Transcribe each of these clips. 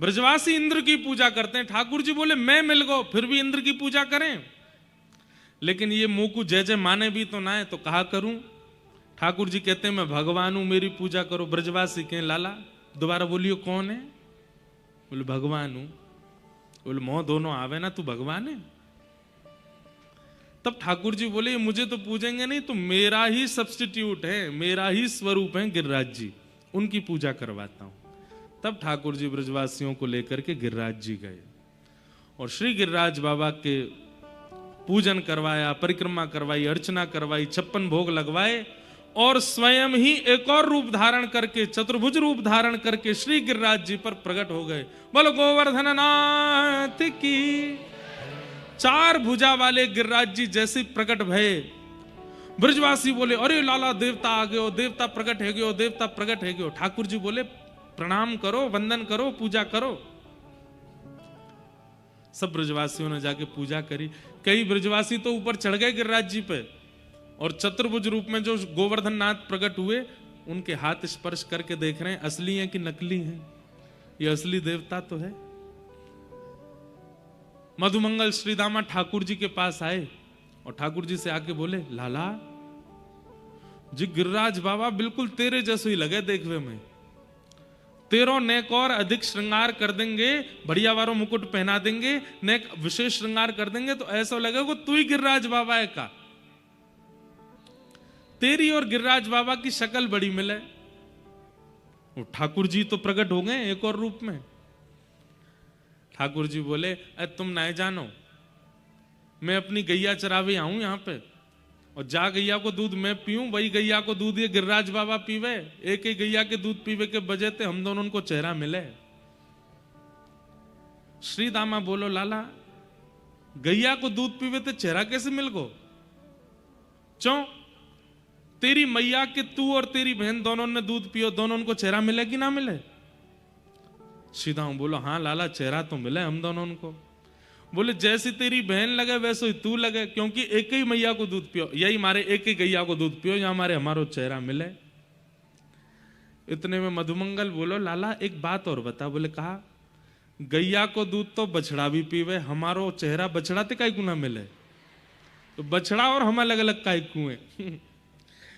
ब्रजवासी इंद्र की पूजा करते हैं। ठाकुर जी बोले मैं मिल गो फिर भी इंद्र की पूजा करें, लेकिन ये मुंह को जय जय माने भी तो ना है, तो कहा करूं। ठाकुर जी कहते हैं मैं भगवान हूं, मेरी पूजा करो। ब्रजवासी कहें लाला दोबारा बोलियो कौन है? बोले भगवान हूं। बोले मोह दोनों आवे ना, तू भगवान है? तब ठाकुर जी बोले मुझे तो पूजेंगे नहीं, तो मेरा ही सब्स्टिट्यूट है, मेरा ही स्वरूप है गिरिराज जी, उनकी पूजा करवाता हूं। तब ठाकुर जी ब्रजवासियों को लेकर के गिरिराज जी गए और श्री गिरिराज बाबा के पूजन करवाया, परिक्रमा करवाई, अर्चना करवाई, 56 भोग लगवाए और स्वयं ही एक और रूप धारण करके, चतुर्भुज रूप धारण करके श्री गिरिराज जी पर प्रकट हो गए। बोलो गोवर्धन नाथ की। 4 भुजा वाले गिरिराज जी जैसे प्रकट भये, ब्रजवासी बोले अरे लाला देवता आ गयो, देवता प्रकट है गयो, देवता प्रकट है गयो। ठाकुर जी बोले प्रणाम करो, वंदन करो, पूजा करो। सब ब्रजवासियों ने जाके पूजा करी। कई ब्रजवासी तो ऊपर चढ़ गए गिरिराज जी पे और चतुर्भुज रूप में जो गोवर्धन नाथ प्रकट हुए उनके हाथ स्पर्श करके देख रहे हैं असली हैं कि नकली हैं, ये असली देवता तो है। मधुमंगल श्रीदामा ठाकुर जी के पास आए और ठाकुर जी से आके बोले लाला जी गिरिराज बाबा बिल्कुल तेरे जैसे ही लगे देखने में, तेरो नेक और अधिक श्रृंगार कर देंगे, बढ़िया वारों मुकुट पहना देंगे, नेक विशेष श्रृंगार कर देंगे तो ऐसा लगेगा तू ही गिरिराज बाबा है का। तेरी और गिरिराज बाबा की शक्ल बड़ी मिले। वो ठाकुर जी तो प्रकट हो गए एक और रूप में। ठाकुर जी बोले तुम नहीं जानो, मैं अपनी गैया चरावे आऊं यहां पे और जा गैया को दूध मैं पीऊं, वही गैया को दूध ये गिरिराज बाबा पीवे। एक ही गैया के दूध पीवे के बजे थे हम दोनों उनको चेहरा मिले। श्री दामा बोलो लाला गैया को दूध पीवे तो चेहरा कैसे मिल गो? चो तेरी मैया के तू और तेरी बहन दोनों ने दूध पियो, दोनों उनको चेहरा मिले कि ना मिले? सीधा बोलो हाँ लाला चेहरा तो मिले हम दोनों उनको। बोले जैसी तेरी बहन लगे वैसे ही तू लगे, क्योंकि एक ही मैया को दूध पियो, यही मारे एक ही गैया को दूध पियो, या हमारे हमारो चेहरा मिले। इतने में मधुमंगल बोलो लाला एक बात और बता। बोले कहा गैया को दूध तो बछड़ा भी पीवे, हमारो चेहरा बछड़ा ते काई को ना मिले, तो बछड़ा और हम अलग अलग काई कुएं।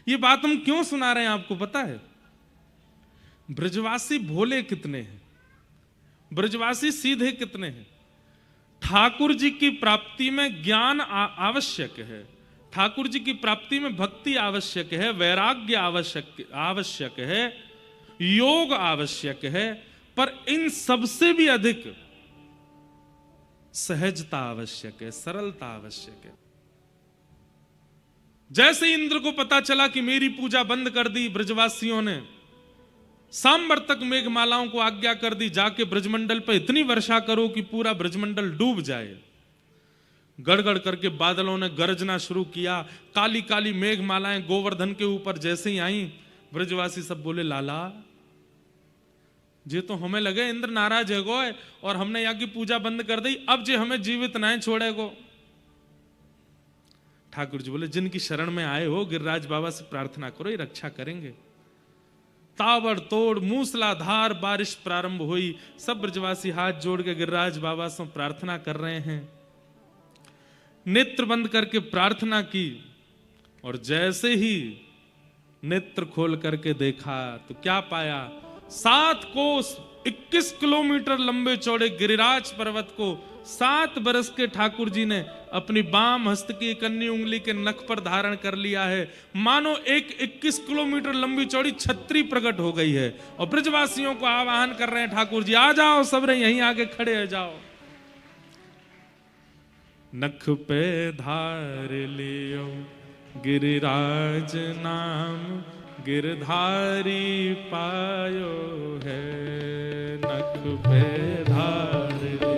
ये बात हम क्यों सुना रहे हैं आपको पता है? ब्रजवासी भोले कितने हैं, ब्रजवासी सीधे कितने हैं। ठाकुर जी की प्राप्ति में ज्ञान आवश्यक है, ठाकुर जी की प्राप्ति में भक्ति आवश्यक है, वैराग्य आवश्यक है, योग आवश्यक है, पर इन सबसे भी अधिक सहजता आवश्यक है, सरलता आवश्यक है। जैसे इंद्र को पता चला कि मेरी पूजा बंद कर दी ब्रजवासियों ने, सांबर तक मेघमालाओं को आज्ञा कर दी जाके ब्रजमंडल पर इतनी वर्षा करो कि पूरा ब्रजमंडल डूब जाए। गड़गड़ करके बादलों ने गरजना शुरू किया, काली काली मेघमालाएं गोवर्धन के ऊपर जैसे ही आई, ब्रजवासी सब बोले लाला जे तो हमें लगे इंद्र नाराज है गो और हमने यहाँ की पूजा बंद कर दी, अब जे हमें जीवित ना छोड़ेगो। ठाकुर जी बोले जिनकी शरण में आए हो गिरिराज बाबा से प्रार्थना करो, ये रक्षा करेंगे। ताबड़तोड़ मूसलाधार बारिश प्रारंभ हुई। सब ब्रजवासी हाथ जोड़ के गिरिराज बाबा से प्रार्थना कर रहे हैं। नेत्र बंद करके प्रार्थना की और जैसे ही नेत्र खोल करके देखा तो क्या पाया? 7 कोस 21 किलोमीटर लंबे चौड़े गिरिराज पर्वत को 7 बरस के ठाकुर जी ने अपनी बाम हस्त की कन्नी उंगली के नख पर धारण कर लिया है। मानो एक 21 किलोमीटर लंबी चौड़ी छतरी प्रकट हो गई है और ब्रजवासियों को आवाहन कर रहे हैं ठाकुर जी आ जाओ, सब रे यहीं आगे खड़े हो जाओ। नख पे धार लियो गिरिराज नाम, गिरधारी पायो है। नख पे धार लियो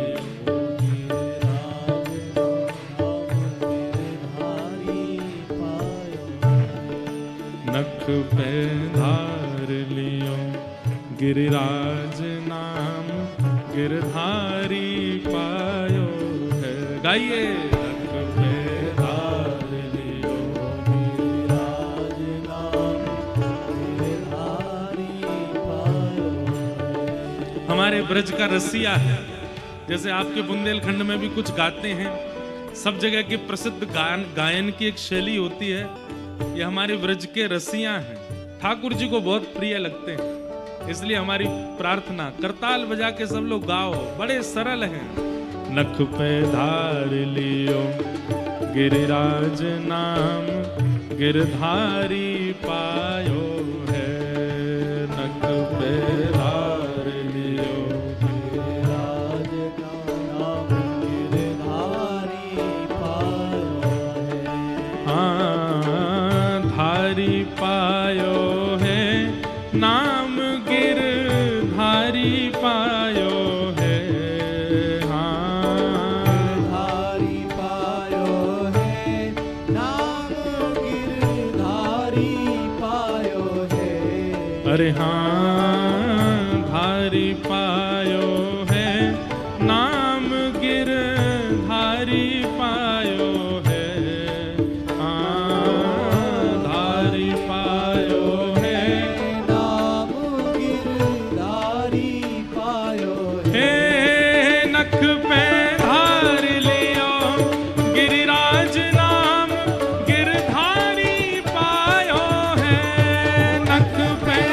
नख पे धार लियो गिरिराज नाम, गिरधारी पायो है। गाइए नख पे धार लियो गिरिराज नाम, गिरधारी पायो है। हमारे ब्रज का रसिया है। जैसे आपके बुंदेलखंड में भी कुछ गाते हैं, सब जगह की प्रसिद्ध गायन की एक शैली होती है। ये हमारे ब्रज के रसिया हैं, ठाकुर जी को बहुत प्रिय लगते हैं। इसलिए हमारी प्रार्थना, करताल बजा के सब लोग गाओ, बड़े सरल हैं। नख पे धार लियो गिरिराज नाम, गिरधारी पायो है। नख पे धार लियो गिरिराज नाम, गिरधारी पायो है। हाँ, धारी पायो है नाम, गिरधारी पायो है। अरे हाँ, धारी पायो है नाम, गिरधारी पायो है। हाँ, धारी पायो है नाम, गिरधारी पायो है। नख पे धार लियो गिरिराज नाम, गिरधारी पायो है। नख पे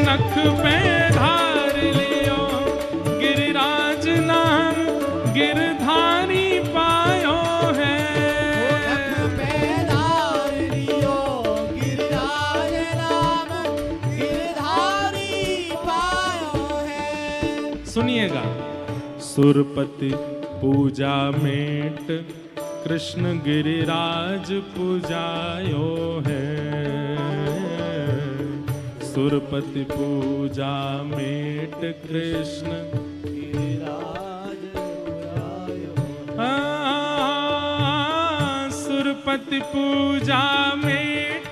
नख पे धार लियो गिरिराज नाम, गिरधारी पायो है। नख पे धार लियो गिरिराज नाम, गिरधारी पायो है। सुनिएगा, सुरपति पूजा मेट, कृष्ण गिरिराज पूजायो है। सुरपति पूजा मेट, कृष्ण गिरिराज पूजायो। सुरपति पूजा मेट,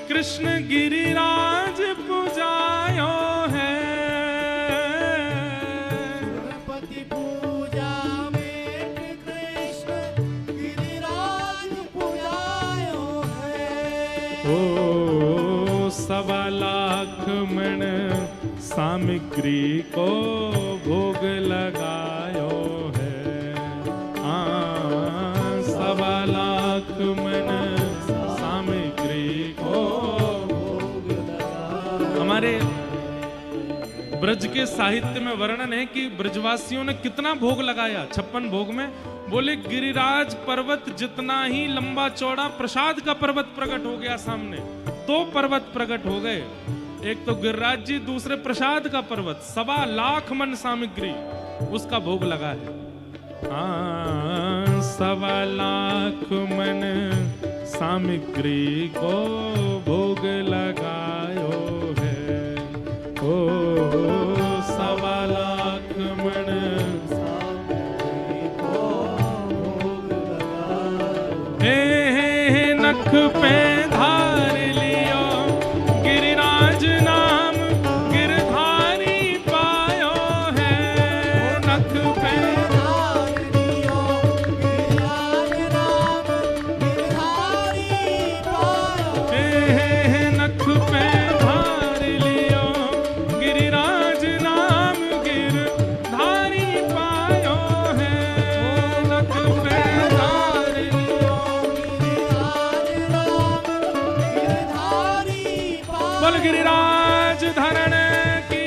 कृष्ण गिरिराज पूजायो है। सुरपति पूजा मेट, कृष्ण गिरिराज पूजायो है। ओ सवा लाख मण सामग्री को भोग लगायो है। हाँ, सवा लाख मण सामग्री को भोग लगायो। हमारे ब्रज के साहित्य में वर्णन है कि ब्रजवासियों ने कितना भोग लगाया। 56 भोग में बोले गिरिराज पर्वत जितना ही लंबा चौड़ा प्रसाद का पर्वत प्रकट हो गया सामने, 2 पर्वत प्रकट हो गए। एक तो गिरिराज जी, दूसरे प्रसाद का पर्वत। 1.25 लाख मन सामग्री उसका भोग लगा है। हाँ, 1.25 लाख मन सामग्री को भोग लगायो है। ओ 1.25 लाख मन सामग्री को भोग लगायो। हे नख पे धार लियो गिरिराज नाम, गिरधारी पायो है। नख पे धार लियो गिरिराज नाम, गिरधारी पायो। हे नख पे धार लियो गिरिराज नाम, गिरधारी पायो है। नख पे धार लियो गिरिराज नाम, गिरधारी पायो। बोल गिरिराज धरण की।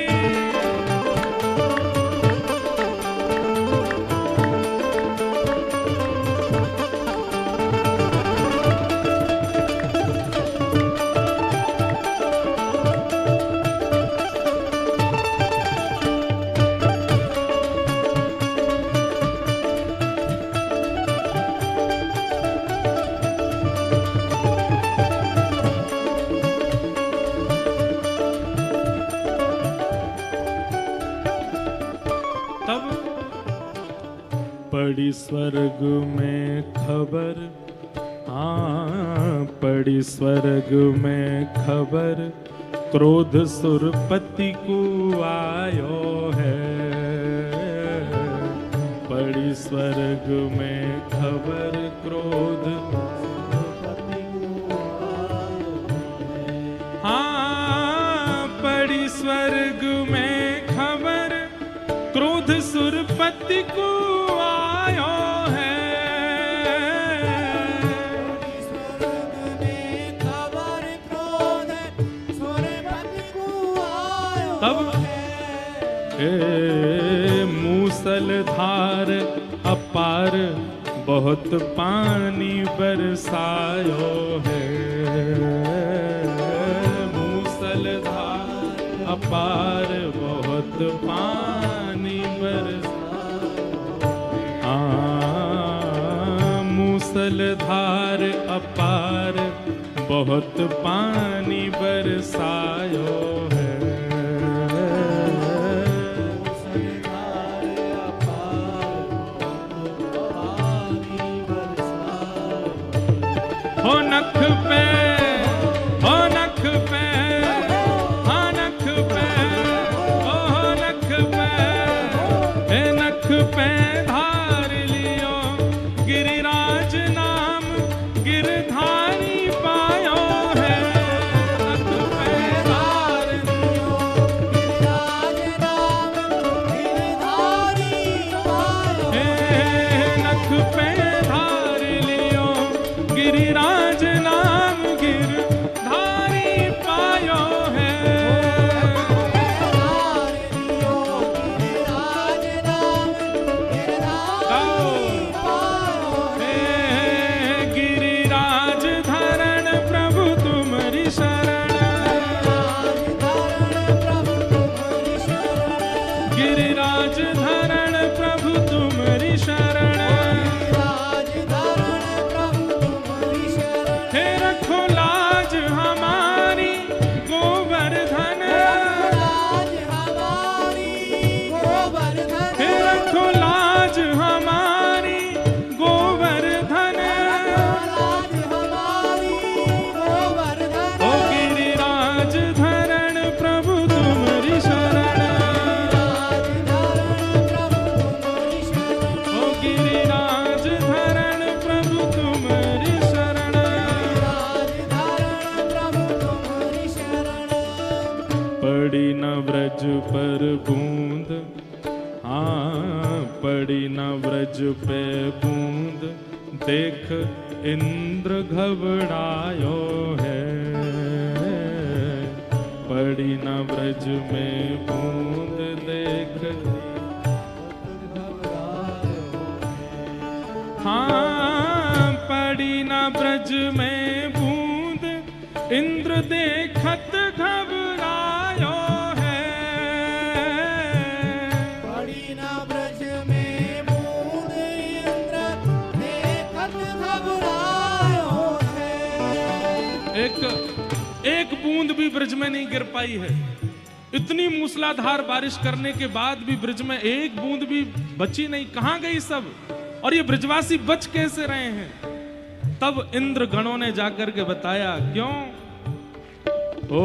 तब पड़ी स्वर्ग में खबर, हाँ पड़ी स्वर्ग में खबर, क्रोध सुरपति को आयो है। पड़ी स्वर्ग में खबर, क्रोध सुरपति को मति को आयो है। स्वर्ग में खबर क्रोध सुरपति को आयो तब है। मूसलधार अपार बहुत पानी बरसायो है। मूसलधार अपार बहुत पानी मूसलधार अपार बहुत पानी बरसायो है। हो नख पे, हो नख पे, हाँ नख पे, ओ नख पे, हे नख पे धार लियो गिरिराज नाम गिरधारी पायो है। नख पे धार लियो गिरिराज नाम गिरधारी पायो हे नख पे धार लियो गिरिराज नाम गिरधारी पायो है। गिरिराज धरण प्रभु तुम्हारी शरण। गिरिराज धरण प्रभु तुम्हारी शरण। हे रखो लाज हमारी गोवर्धन। हे रखो लाज हमारी गोवर्धन। ओ गिरिराज धरण प्रभु तुम्हारी शरण। ओ गिरिराज धरण प्रभु तुम्हारी शरण। पड़ी न व्रज पर बूंद, हाँ पड़ी न व्रज पे बूंद, देख इंद्र घबरायो है। पड़ी न व्रज में बूंद देख, हाँ पड़ी न ब्रज में बूंद इंद्र देखत घबरायो है। पड़ी न ब्रज में बूंद इंद्र देखत घबरायो है। एक बूंद भी ब्रज में नहीं गिर पाई है। इतनी मूसलाधार बारिश करने के बाद भी ब्रज में एक बूंद भी बची नहीं। कहां गई सब? और ये ब्रजवासी बच कैसे रहे हैं? तब इंद्र गणों ने जाकर के बताया, क्यों? ओ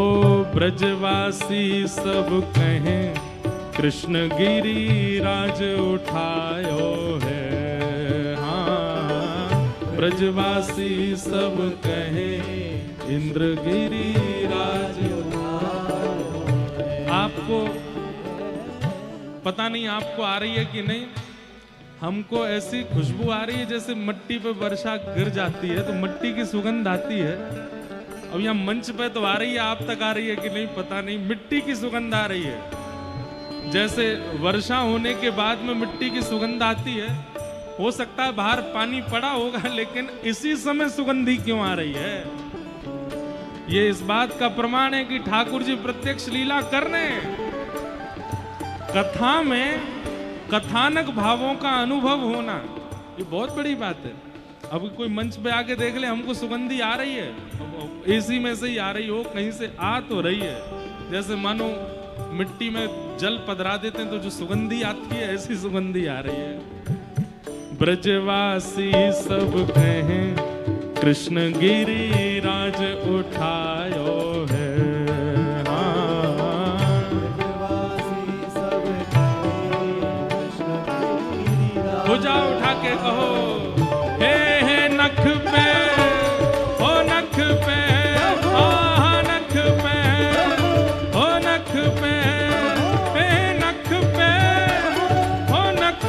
ब्रजवासी सब कहें कृष्ण गिरिराज उठायो है। हाँ ब्रजवासी सब कहें इंद्र गिरिराज उठायो है। आपको पता नहीं आपको आ रही है कि नहीं, हमको ऐसी खुशबू आ रही है जैसे मिट्टी पे वर्षा गिर जाती है तो मिट्टी की सुगंध आती है। अब यहाँ मंच पे तो आ रही है, आप तक आ रही है कि नहीं पता नहीं, मिट्टी की सुगंध आ रही है। जैसे वर्षा होने के बाद में मिट्टी की सुगंध आती है, हो सकता है बाहर पानी पड़ा होगा लेकिन इसी समय सुगंधी क्यों आ रही है? ये इस बात का प्रमाण है कि ठाकुर जी प्रत्यक्ष लीला कर रहे हैं। कथा में कथानक भावों का अनुभव होना ये बहुत बड़ी बात है। अब कोई मंच पे आके देख ले, हमको सुगंधी आ रही है, एसी में से ही आ रही हो, कहीं से आ तो रही है। जैसे मानो मिट्टी में जल पधरा देते हैं तो जो सुगंधी आती है ऐसी सुगंधी आ रही है। ब्रजवासी सब कहें कृष्ण गिरिराज उठायो है। भुजा उठा के कहो, हे नख पे, हो नख पे, हाँ नख पे, हो नख पे, हे नख पे, हो नख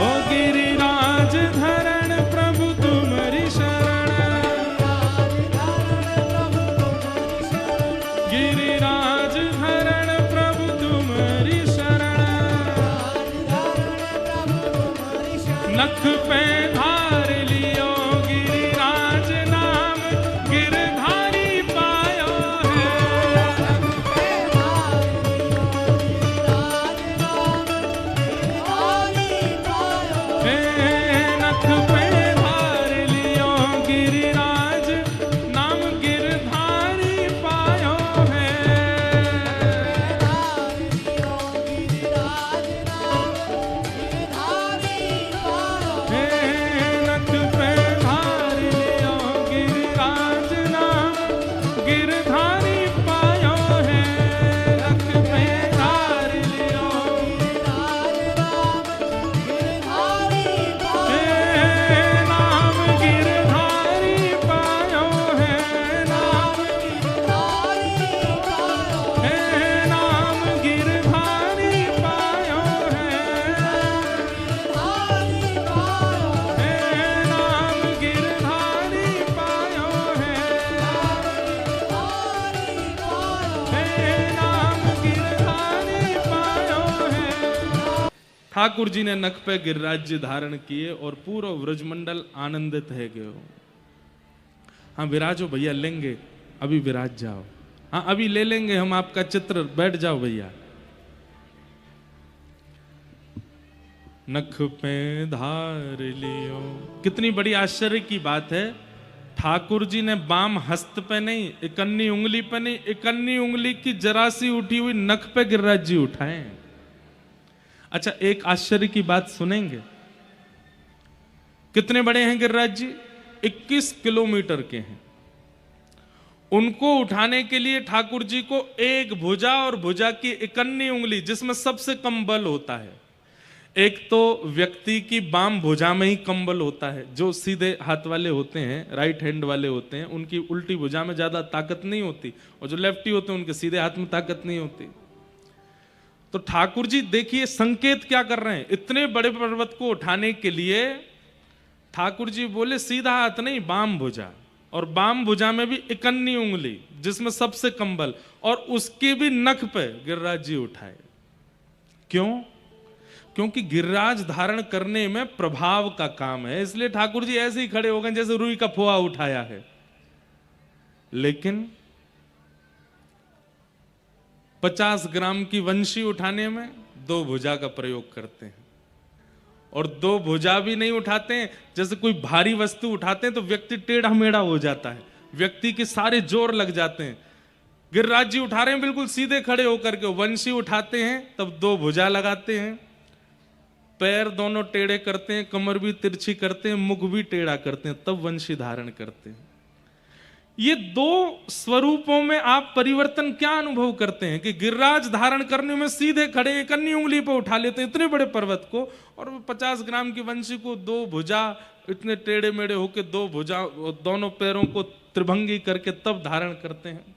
ओ गिरिराज धरण प्रभु तुम्हारी शरण, गिरिराज धरण प्रभु तुम्हारी शरण, नख पे धार लियो गिरिराज नाम गिरधारी पायो है, हे नख पे धार लियो गिरिराज नाम गिरधारी पायो है, हे नख पे धार लियो गिरिराज नाम गिरधारी पायो है, नख पे धार लियो हे नाम गिरधारी पायो है, नाम हे नाम गिरधारी पायो है, हे नाम गिरधारी पायो है, हे नाम गिरधारी पायो है। ठाकुर जी ने नख पे गिरिराज्य धारण किए और पूरा व्रजमंडल आनंदित है गयो। हाँ विराजो भैया, लेंगे अभी, विराज जाओ, हाँ अभी ले लेंगे हम आपका चित्र, बैठ जाओ भैया। नख पे धार लियो, कितनी बड़ी आश्चर्य की बात है। ठाकुर जी ने बाम हस्त पे नहीं, इकन्नी उंगली पे नहीं, इकन्नी उंगली की जरा सी उठी हुई नख पे गिरिराज जी उठाए। अच्छा एक आश्चर्य की बात सुनेंगे, कितने बड़े हैं गिरिराज जी? 21 किलोमीटर के हैं। उनको उठाने के लिए ठाकुर जी को एक भुजा और भुजा की इकन्नी उंगली, जिसमें सबसे कम बल होता है, एक तो व्यक्ति की बाम भुजा में ही कम बल होता है, जो सीधे हाथ वाले होते हैं, राइट हैंड वाले होते हैं, उनकी उल्टी भुजा में ज्यादा ताकत नहीं होती, और जो लेफ्टी होते हैं उनके सीधे हाथ में ताकत नहीं होती। तो ठाकुर जी देखिए संकेत क्या कर रहे हैं, इतने बड़े पर्वत को उठाने के लिए ठाकुर जी बोले सीधा हाथ नहीं, बाम भुजा, और बाम भुजा में भी इकन्नी उंगली जिसमें सबसे कम बल, और उसके भी नख पे गिरिराज जी उठाए। क्यों? क्योंकि गिरिराज धारण करने में प्रभाव का काम है, इसलिए ठाकुर जी ऐसे ही खड़े हो गए जैसे रुई का फोआ उठाया है। लेकिन 50 ग्राम की वंशी उठाने में 2 भुजा का प्रयोग करते हैं, और 2 भुजा भी नहीं उठाते हैं। जैसे कोई भारी वस्तु उठाते हैं तो व्यक्ति टेढ़ा मेढ़ा हो जाता है, व्यक्ति के सारे जोर लग जाते हैं। गिरिराज जी उठा रहे हैं बिल्कुल सीधे खड़े होकर के, वंशी उठाते हैं तब 2 भुजा लगाते हैं, पैर दोनों टेढ़े करते हैं, कमर भी तिरछी करते हैं, मुख भी टेढ़ा करते हैं, तब वंशी धारण करते हैं। ये 2 स्वरूपों में आप परिवर्तन क्या अनुभव करते हैं कि गिरिराज धारण करने में सीधे खड़े इकन्नी उंगली पर उठा लेते हैं इतने बड़े पर्वत को, और 50 ग्राम की वंशी को 2 भुजा इतने टेढ़े मेढ़े होके 2 भुजा दोनों पैरों को त्रिभंगी करके तब धारण करते हैं।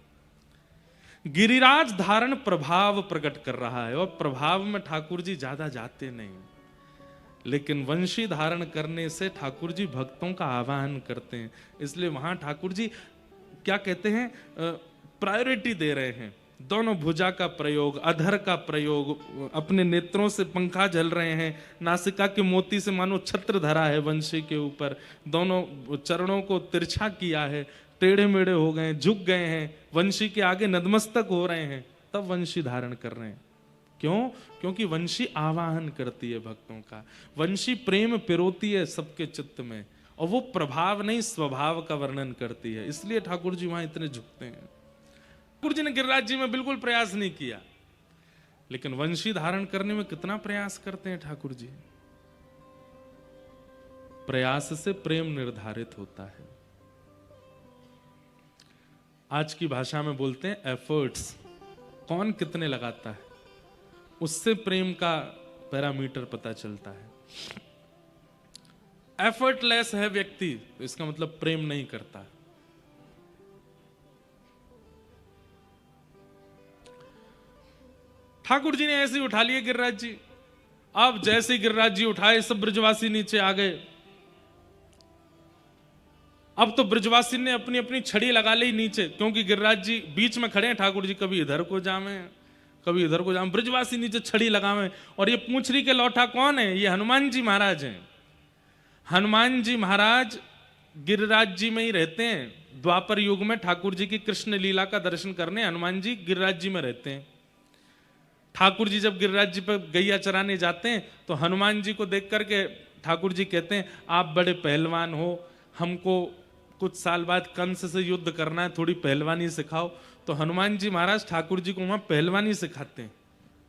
गिरिराज धारण प्रभाव प्रकट कर रहा है, और प्रभाव में ठाकुर जी ज्यादा जाते नहीं, लेकिन वंशी धारण करने से ठाकुर जी भक्तों का आह्वान करते हैं। इसलिए वहां ठाकुर जी क्या कहते हैं, प्रायोरिटी दे रहे हैं। दोनों भुजा का प्रयोग, अधर का प्रयोग, अपने नेत्रों से पंखा झल रहे हैं, नासिका के मोती से मानो छत्र धरा है वंशी के ऊपर, दोनों चरणों को तिरछा किया है, टेढ़े मेढ़े हो गए, झुक गए हैं, वंशी के आगे नतमस्तक हो रहे हैं, तब वंशी धारण कर रहे हैं। क्यों? क्योंकि वंशी आवाहन करती है भक्तों का, वंशी प्रेम पिरोती है सबके चित्त में, और वो प्रभाव नहीं स्वभाव का वर्णन करती है, इसलिए ठाकुर जी वहां इतने झुकते हैं। ठाकुर जी ने गिरिराज जी में बिल्कुल प्रयास नहीं किया, लेकिन वंशी धारण करने में कितना प्रयास करते हैं ठाकुर जी। प्रयास से प्रेम निर्धारित होता है। आज की भाषा में बोलते हैं एफर्ट्स, कौन कितने लगाता है उससे प्रेम का पैरामीटर पता चलता है। एफर्टलेस है व्यक्ति तो इसका मतलब प्रेम नहीं करता। ठाकुर जी ने ऐसे ही उठा लिए गिरिराज जी, अब जैसे गिरिराज जी उठाए, सब ब्रजवासी नीचे आ गए। अब तो ब्रजवासी ने अपनी अपनी छड़ी लगा ली नीचे, क्योंकि गिरिराज जी बीच में खड़े हैं, ठाकुर जी कभी इधर को जामे कभी इधर को जामे, ब्रजवासी नीचे छड़ी लगावे। और ये पूंछरी के लौठा कौन है? ये हनुमान जी महाराज हैं। हनुमान जी महाराज गिरिराज जी में ही रहते हैं। द्वापर युग में ठाकुर जी की कृष्ण लीला का दर्शन करने हनुमान जी गिरिराज जी में रहते हैं। ठाकुर जी जब गिरिराज जी पर गैया चराने जाते हैं तो हनुमान जी को देख करके ठाकुर जी कहते हैं, आप बड़े पहलवान हो, हमको कुछ साल बाद कंस से युद्ध करना है, थोड़ी पहलवानी सिखाओ। तो हनुमान जी महाराज ठाकुर जी को वहां पहलवानी सिखाते हैं,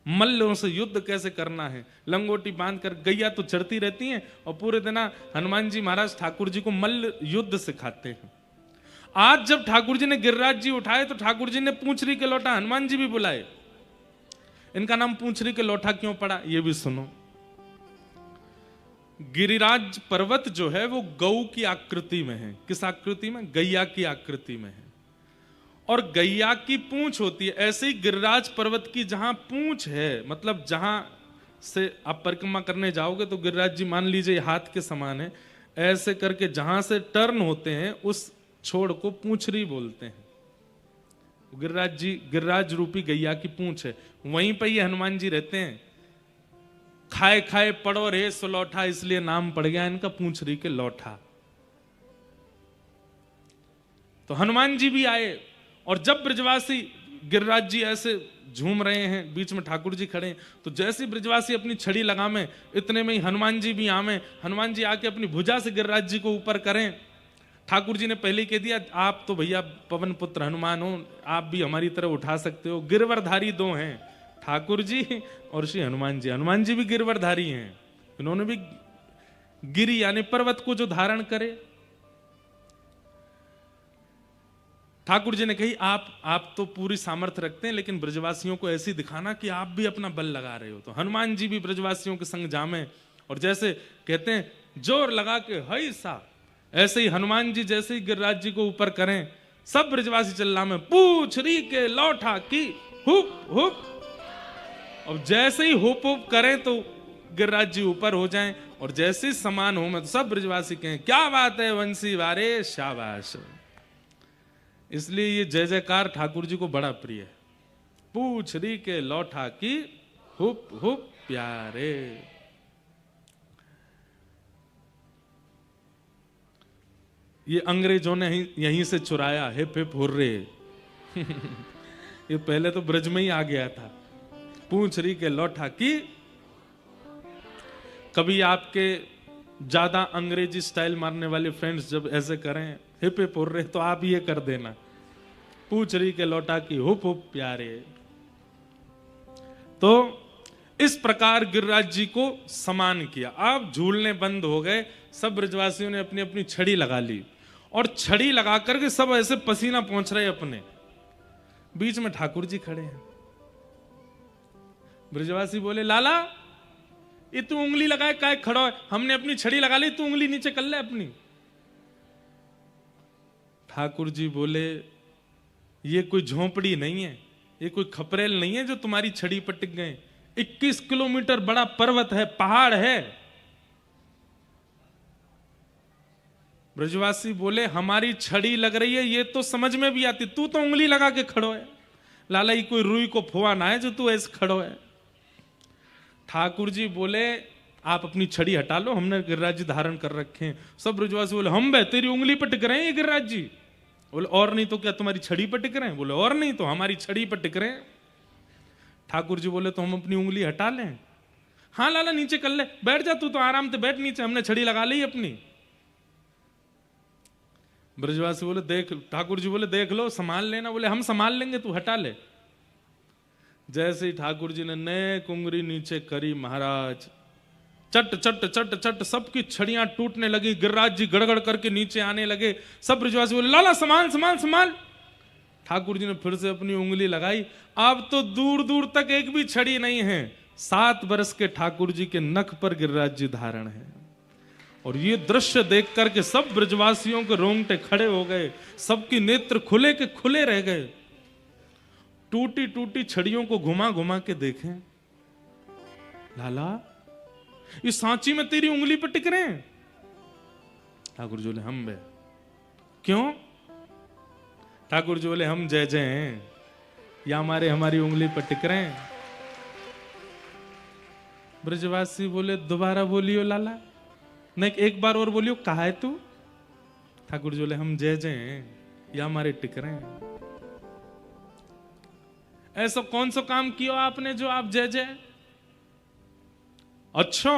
मल्लों से युद्ध कैसे करना है। लंगोटी बांध कर गैया तो चढ़ती रहती हैं और पूरे दिन हनुमान जी महाराज ठाकुर जी को मल्ल युद्ध सिखाते हैं। आज जब ठाकुर जी ने गिरिराज जी उठाए तो ठाकुर जी ने पूंछरी के लौटा हनुमान जी भी बुलाए। इनका नाम पूंछरी के लौठा क्यों पड़ा, ये भी सुनो। गिरिराज पर्वत जो है वो गऊ की आकृति में है। किस आकृति में? गैया की आकृति में है। और गैया की पूंछ होती है। ऐसे ही गिरिराज पर्वत की जहां पूंछ है, मतलब जहां से आप परिक्रमा करने जाओगे तो गिरिराज जी मान लीजिए हाथ के समान है, ऐसे करके जहां से टर्न होते हैं उस छोड़ को पूंछरी बोलते हैं। गिरिराज जी गिरिराज रूपी गैया की पूंछ है, वहीं पर ये हनुमान जी रहते हैं। खाए खाए पड़ो रे सुलौठा, इसलिए नाम पड़ गया इनका पूंछरी के लौठा। तो हनुमान जी भी आए और जब ब्रजवासी गिरिराज जी ऐसे झूम रहे हैं, बीच में ठाकुर जी खड़े हैं, तो जैसे ब्रजवासी अपनी छड़ी लगावे इतने में ही हनुमान जी भी आवे। हनुमान जी आके अपनी भुजा से गिरिराज जी को ऊपर करें। ठाकुर जी ने पहले ही कह दिया, आप तो भैया पवन पुत्र हनुमान हो, आप भी हमारी तरह उठा सकते हो। गिरवरधारी दो हैं, ठाकुर जी और श्री हनुमान जी। हनुमान जी भी गिरवरधारी हैं, इन्होंने भी गिरी यानी पर्वत को जो धारण करे। ठाकुर जी ने कही, आप तो पूरी सामर्थ्य रखते हैं, लेकिन ब्रजवासियों को ऐसी दिखाना कि आप भी अपना बल लगा रहे हो। तो हनुमान जी भी ब्रजवासियों के संग जामे और जैसे कहते हैं जोर लगा के हई सा, ऐसे ही हनुमान जी जैसे ही गिरिराज जी को ऊपर करें, सब ब्रजवासी चिल्लामे पूंछरी के लौठा की हुप हुप। अब जैसे ही हुप हुप करें तो गिरिराज जी ऊपर हो जाएं और जैसे ही समान हो में तो सब ब्रजवासी कहें, क्या बात है वंशी वारे, शाबाश। इसलिए ये जय जयकार ठाकुर जी को बड़ा प्रिय है। पूंछरी के लौठा की हुप हुप प्यारे। ये अंग्रेजों ने यहीं से चुराया, हिप हिप हुर्रे। ये पहले तो ब्रज में ही आ गया था। पूंछरी के लौठा की। कभी आपके ज्यादा अंग्रेजी स्टाइल मारने वाले फ्रेंड्स जब ऐसे करें हिप हिप हुर्रे, तो आप ये कर देना, पूंछरी के लौठा की हुप हुप प्यारे। तो इस प्रकार गिरिराज जी को समान किया। अब झूलने बंद हो गए, सब ब्रजवासियों ने अपनी अपनी छड़ी लगा ली और छड़ी लगा करके सब ऐसे पसीना पहुंच रहे अपने। बीच में ठाकुर जी खड़े हैं। ब्रजवासी बोले, लाला ये तू उंगली लगाए काय खड़ा है? हमने अपनी छड़ी लगा ली, तू उंगली नीचे कर ले अपनी। ठाकुर जी बोले, ये कोई झोंपड़ी नहीं है, ये कोई खपरेल नहीं है जो तुम्हारी छड़ी पर टिक गए। 21 किलोमीटर बड़ा पर्वत है, पहाड़ है। ब्रजवासी बोले, हमारी छड़ी लग रही है ये तो समझ में भी आती, तू तो उंगली लगा के खड़ो है। लाला ये कोई रुई को फुआ ना है जो तू ऐसे खड़ो है। ठाकुर जी बोले, आप अपनी छड़ी हटा लो, हमने गिरिराज जी धारण कर रखे हैं। सब ब्रजवासी बोले, हम तेरी उंगली पर टिक रहे हैं ये गिरिराज जी। बोले, और नहीं तो क्या तुम्हारी छड़ी पर टिक रहे हैं? बोले, और नहीं तो हमारी छड़ी पर टिक रहे हैं। ठाकुर जी बोले, तो हम अपनी उंगली हटा लें? हाँ लाला नीचे कर ले, बैठ जा तू तो आराम से बैठ नीचे, हमने छड़ी लगा ली अपनी। ब्रजवासी बोले, देख, ठाकुर जी बोले, देख लो संभाल लेना। बोले, हम संभाल लेंगे, तू हटा ले। जैसे ही ठाकुर जी ने नेक उंगली नीचे करी, महाराज चट चट चट चट सबकी छड़ियां टूटने लगी। गिरिराज जी गड़गड़ करके नीचे आने लगे। सब ब्रजवासी बोले, लाला संभाल संभाल संभाल। ठाकुर जी ने फिर से अपनी उंगली लगाई। अब तो दूर दूर तक एक भी छड़ी नहीं है। 7 वर्ष के ठाकुर जी के नख पर गिरिराज जी धारण है। और ये दृश्य देख करके सब ब्रजवासियों के रोंगटे खड़े हो गए, सबकी नेत्र खुले के खुले रह गए। टूटी टूटी छड़ियों को घुमा घुमा के देखें, लाला इस सांची में तेरी उंगली पर टिक रहे हैं। ठाकुर जी बोले हम बे, क्यों? ठाकुर जी बोले हम जय जय हैं, या हमारी उंगली पर टिक रहे हैं। ब्रजवासी बोले दोबारा बोलियो लाला, नहीं एक बार और बोलियो, कहा है तू? ठाकुर जी बोले हम जय जय हैं, या हमारे टिक रहे हैं। ऐसा कौन सा काम किया आपने जो आप जय जय? अच्छा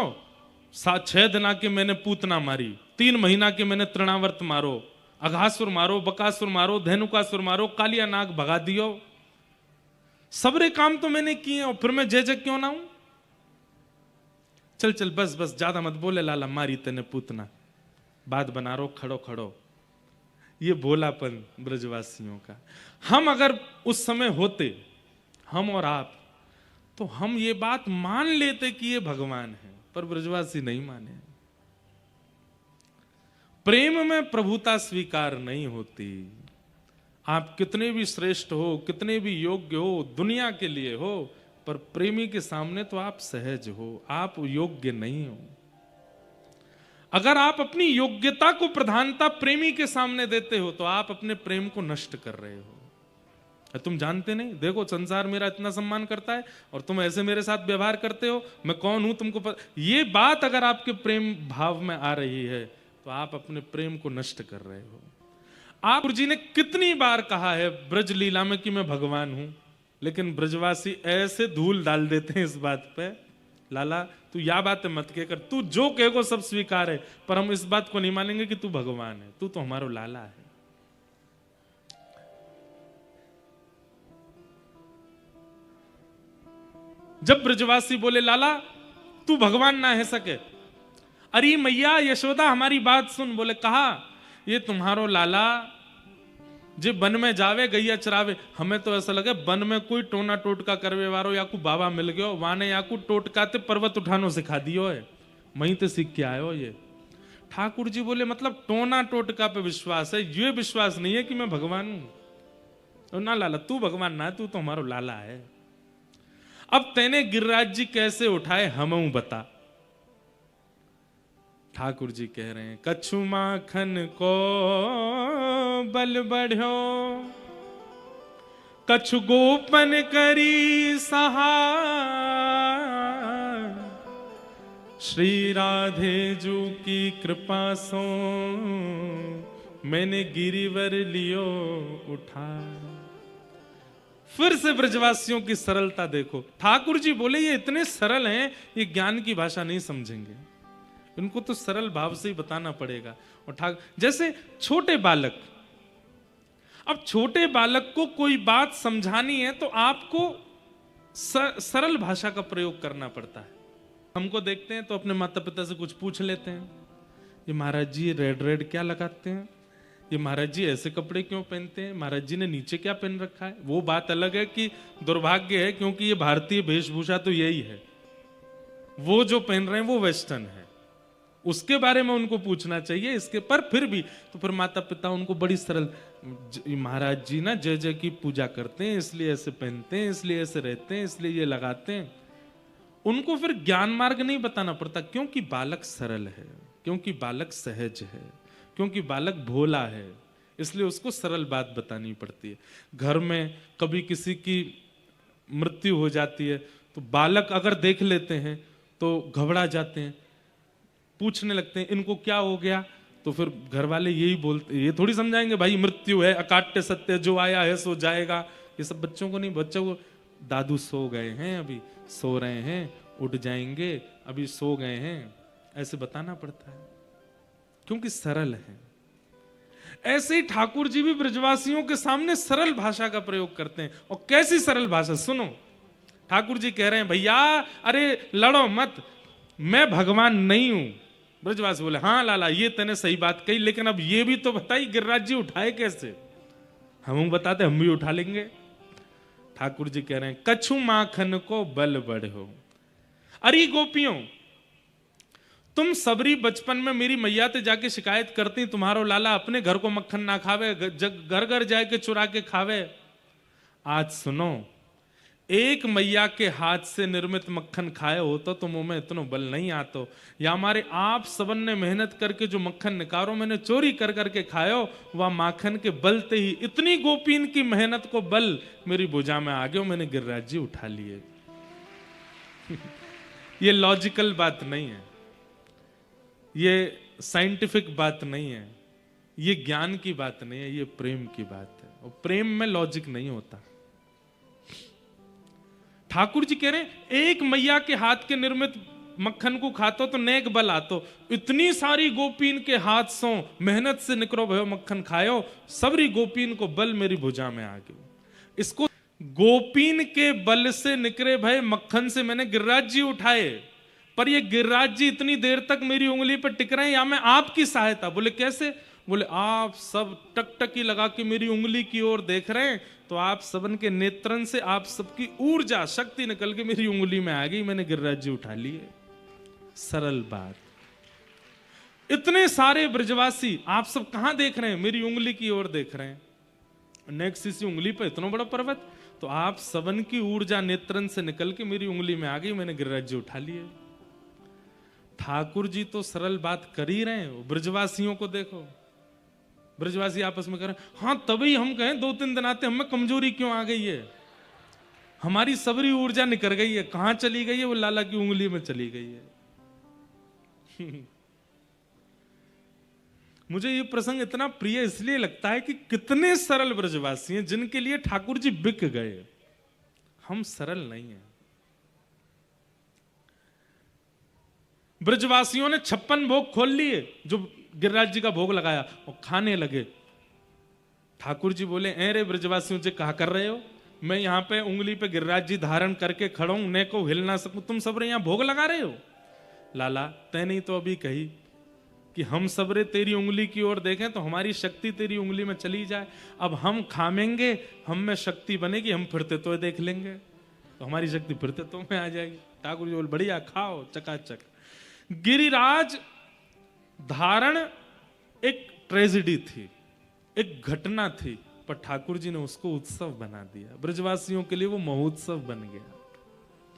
6 दिन के मैंने पूतना मारी, 3 महीना के मैंने तृणावर्त मारो, अघासुर मारो, बकासुर मारो, धेनुकासुर मारो, कालिया नाग भगा दियो, सबरे काम तो मैंने किए और फिर मैं जय जय क्यों ना हूं? चल चल बस बस ज्यादा मत बोले लाला, मारी तेने पूतना, बात बना रो, खड़ो खड़ो। ये भोलापन ब्रजवासियों का। हम अगर उस समय होते, हम और आप, तो हम ये बात मान लेते कि ये भगवान है, पर ब्रजवासी नहीं माने। प्रेम में प्रभुता स्वीकार नहीं होती। आप कितने भी श्रेष्ठ हो, कितने भी योग्य हो, दुनिया के लिए हो, पर प्रेमी के सामने तो आप सहज हो, आप योग्य नहीं हो। अगर आप अपनी योग्यता को प्रधानता प्रेमी के सामने देते हो तो आप अपने प्रेम को नष्ट कर रहे हो। तुम जानते नहीं, देखो संसार मेरा इतना सम्मान करता है और तुम ऐसे मेरे साथ व्यवहार करते हो, मैं कौन हूं तुमको पता। ये बात अगर आपके प्रेम भाव में आ रही है तो आप अपने प्रेम को नष्ट कर रहे हो। आप जी ने कितनी बार कहा है ब्रज लीला में कि मैं भगवान हूं, लेकिन ब्रजवासी ऐसे धूल डाल देते हैं इस बात पे, लाला तू या बात मत कह कर, तू जो कहेगो सब स्वीकार है, पर हम इस बात को नहीं मानेंगे कि तू भगवान है, तू तो हमारा लाला है। जब ब्रजवासी बोले लाला तू भगवान ना है सके, अरे मैया यशोदा हमारी बात सुन, बोले कहा ये तुम्हारो लाला जे वन में जावे गैया चरावे, हमें तो ऐसा लगे वन में कोई टोना टोटका करवे वारो या को बाबा मिल गयो, वाने या को टोटकाते पर्वत उठानो सिखा दियो है, वहीं ते सीख के आयो ये। ठाकुर जी बोले मतलब टोना टोटका पे विश्वास है, ये विश्वास नहीं है कि मैं भगवान हूं। ना लाला तू भगवान ना, तू तो हमारा लाला है। अब तेने गिरिराज जी कैसे उठाए हम बता। ठाकुर जी कह रहे हैं कछु माखन को बल बढ़ो, कछु गोपन करी सहाय, श्री राधे जू की कृपा सो मैंने गिरिवर लियो उठा। फिर से ब्रजवासियों की सरलता देखो। ठाकुर जी बोले ये इतने सरल हैं, ये ज्ञान की भाषा नहीं समझेंगे, इनको तो सरल भाव से ही बताना पड़ेगा। और जैसे छोटे बालक, अब छोटे बालक को कोई बात समझानी है तो आपको सरल भाषा का प्रयोग करना पड़ता है। हमको देखते हैं तो अपने माता पिता से कुछ पूछ लेते हैं, ये महाराज जी रेड रेड क्या लगाते हैं, ये महाराज जी ऐसे कपड़े क्यों पहनते हैं, महाराज जी ने नीचे क्या पहन रखा है। वो बात अलग है कि दुर्भाग्य है क्योंकि ये भारतीय वेशभूषा तो यही है, वो जो पहन रहे हैं वो वेस्टर्न है, उसके बारे में उनको पूछना चाहिए। इसके पर फिर भी तो फिर माता पिता उनको बड़ी सरल, महाराज जी ना जय जय की पूजा करते हैं इसलिए ऐसे पहनते हैं, इसलिए ऐसे रहते हैं, इसलिए ये लगाते हैं। उनको फिर ज्ञान मार्ग नहीं बताना पड़ता, क्योंकि बालक सरल है, क्योंकि बालक सहज है, क्योंकि बालक भोला है, इसलिए उसको सरल बात बतानी पड़ती है। घर में कभी किसी की मृत्यु हो जाती है तो बालक अगर देख लेते हैं तो घबरा जाते हैं, पूछने लगते हैं इनको क्या हो गया, तो फिर घर वाले यही बोलते, ये थोड़ी समझाएंगे भाई मृत्यु है, अकाट्य सत्य, जो आया है सो जाएगा। ये सब बच्चों को नहीं, बच्चों को दादू सो गए हैं, अभी सो रहे हैं, उठ जाएंगे, अभी सो गए हैं, ऐसे बताना पड़ता है क्योंकि सरल है। ऐसे ही ठाकुर जी भी ब्रजवासियों के सामने सरल भाषा का प्रयोग करते हैं। और कैसी सरल भाषा सुनो, ठाकुर जी कह रहे हैं भैया अरे लड़ो मत, मैं भगवान नहीं हूं। ब्रजवासी बोले हाँ लाला ये तूने सही बात कही, लेकिन अब ये भी तो बताई गिरिराज जी उठाए कैसे। हम बताते हम भी उठा लेंगे। ठाकुर जी कह रहे हैं कछु माखन को बल बढ़ो। अरे गोपियों तुम सबरी बचपन में मेरी मैया ते जाके शिकायत करती तुम्हारो लाला अपने घर को मक्खन ना खावे, घर घर जाके चुरा के खावे। आज सुनो एक मैया के हाथ से निर्मित मक्खन खाए हो तो मुंह में इतना बल नहीं आतो, या हमारे आप सबन ने मेहनत करके जो मक्खन निकारो मैंने चोरी कर करके खायो, वह माखन के बलते ही इतनी गोपीन की मेहनत को बल मेरी भुजा में आ गयो, मैंने गिरिराज जी उठा लिए। ये लॉजिकल बात नहीं है, ये साइंटिफिक बात नहीं है, ये ज्ञान की बात नहीं है, ये प्रेम की बात है। और प्रेम में लॉजिक नहीं होता। ठाकुर जी कह रहे हैं एक मैया के हाथ के निर्मित मक्खन को खातो तो नेक बल आतो, इतनी सारी गोपीन के हाथ सो मेहनत से निकरो भयो मक्खन खायो, सबरी गोपीन को बल मेरी भुजा में आ गयो। इसको गोपीन के बल से निकरे भय मक्खन से मैंने गिरिराज जी उठाए, पर ये गिरिराज जी इतनी देर तक मेरी उंगली पर टिक रहे हैं, या मैं आपकी सहायता। बोले कैसे? बोले आप सब टकटकी लगा के मेरी उंगली की ओर देख रहे हैं, तो आप सबन के नेत्रन से आप सबकी ऊर्जा शक्ति निकल के मेरी उंगली में आ गई, मैंने गिरिराज जी उठा लिए। सरल बात। इतने सारे ब्रजवासी आप सब कहां देख रहे हैं? मेरी उंगली की ओर देख रहे हैं। नेक्स्ट इसी उंगली पर इतना बड़ा पर्वत, तो आप सबन की ऊर्जा नेत्रन से निकल के मेरी उंगली में आ गई, मैंने गिरिराज जी उठा लिए। ठाकुर जी तो सरल बात कर ही रहे हैं, ब्रजवासियों को देखो, ब्रजवासी आपस में कह रहे हैं हाँ तभी हम कहें 2-3 दिन आते, हमें कमजोरी क्यों आ गई है, हमारी सबरी ऊर्जा निकल गई है, कहां चली गई है? वो लाला की उंगली में चली गई है। मुझे ये प्रसंग इतना प्रिय इसलिए लगता है कि कितने सरल ब्रजवासी हैं जिनके लिए ठाकुर जी बिक गए। हम सरल नहीं हैं। ब्रजवासियों ने 56 भोग खोल लिए, जो गिरिराज जी का भोग लगाया और खाने लगे। ठाकुर जी बोले ए रे ब्रजवासियों से कहा कर रहे हो, मैं यहां पे उंगली पे गिरिराज जी धारण करके खड़ा हूं, ने को हिल ना सकूं, तुम सबरे यहां भोग लगा रहे हो। लाला तैने तो अभी कही कि हम सबरे तेरी उंगली की ओर देखें तो हमारी शक्ति तेरी उंगली में चली जाए, अब हम खामेंगे, हम में शक्ति बनेगी, हम फिरते तो देख लेंगे, तो हमारी शक्ति फिरते तो में आ जाएगी। ठाकुर जी बोले बढ़िया खाओ चकाचक। गिरिराज धारण एक ट्रेजेडी थी, एक घटना थी, पर ठाकुर जी ने उसको उत्सव बना दिया। ब्रजवासियों के लिए वो महोत्सव बन गया।